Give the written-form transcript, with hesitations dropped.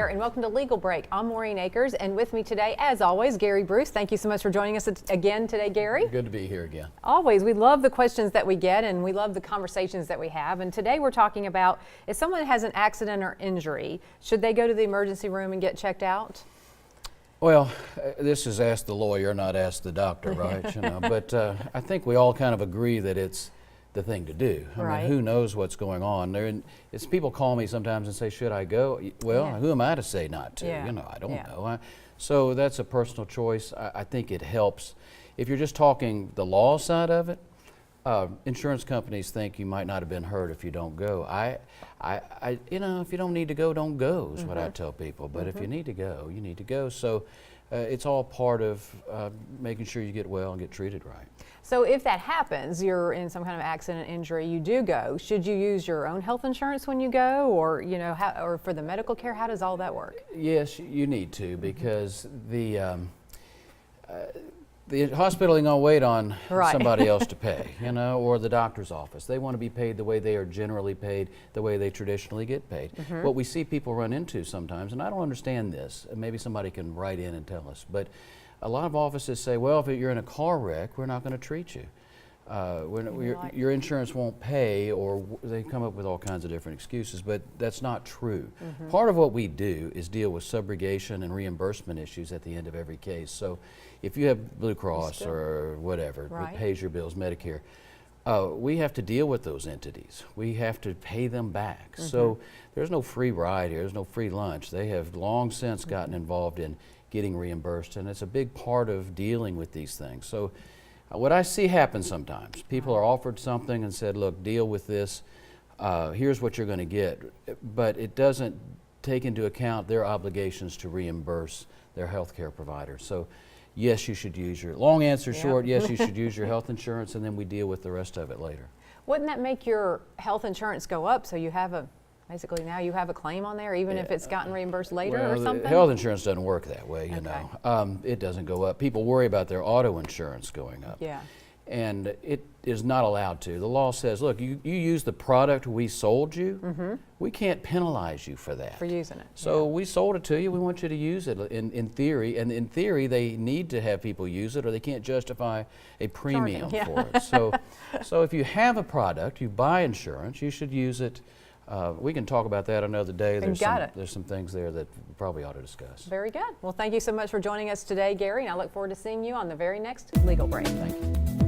there, and welcome to Legal Break. I'm Maureen Akers, and with me today, as always, Gary Bruce. Thank you so much for joining us again today, Gary. Good to be here again. Always. We love the questions that we get, and we love the conversations that we have. And today we're talking about if someone has an accident or injury, should they go to the emergency room and get checked out? Well, this is ask the lawyer, not ask the doctor, right? But I think we all kind of agree that it's the thing to do. I mean, who knows what's going on? It's people call me sometimes and say, should I go? Well, who am I to say not to? I don't know. So that's a personal choice. I think it helps. If you're just talking the law side of it, insurance companies think you might not have been hurt if you don't go. If you don't need to go, don't go is what I tell people. But if you need to go, you need to go. So it's all part of making sure you get well and get treated right. So if that happens, you're in some kind of accident, injury, you do go. Should you use your own health insurance when you go, or or for the medical care? How does all that work? Yes, you need to, because the hospital ain't gonna wait on somebody else to pay, or the doctor's office. They want to be paid the way they are generally paid, the way they traditionally get paid. What we see people run into sometimes, and I don't understand this, and maybe somebody can write in and tell us, but a lot of offices say, well, if you're in a car wreck, we're not going to treat you. Your insurance won't pay, or they come up with all kinds of different excuses, but that's not true. Part of what we do is deal with subrogation and reimbursement issues at the end of every case. So if you have Blue Cross or whatever that pays your bills, Medicare, we have to deal with those entities. We have to pay them back. So there's no free ride here, there's no free lunch. They have long since gotten involved in getting reimbursed, and it's a big part of dealing with these things. So what I see happen sometimes, people are offered something and said, look, deal with this, here's what you're going to get, but it doesn't take into account their obligations to reimburse their health care provider. So yes, you should use your, long answer short, yes, you should use your health insurance, and then we deal with the rest of it later. Wouldn't that make your health insurance go up, so you have basically now you have a claim on there, even if it's gotten reimbursed later or something? Health insurance doesn't work that way, it doesn't go up. People worry about their auto insurance going up. And it is not allowed to. The law says, look, you use the product we sold you, we can't penalize you for that. For using it. So we sold it to you, we want you to use it in theory, and in theory they need to have people use it or they can't justify a premium for it. So if you have a product, you buy insurance, you should use it. We can talk about that another day. There's some things there that we probably ought to discuss. Very good. Well, thank you so much for joining us today, Gary, and I look forward to seeing you on the very next Legal Break. Thank you.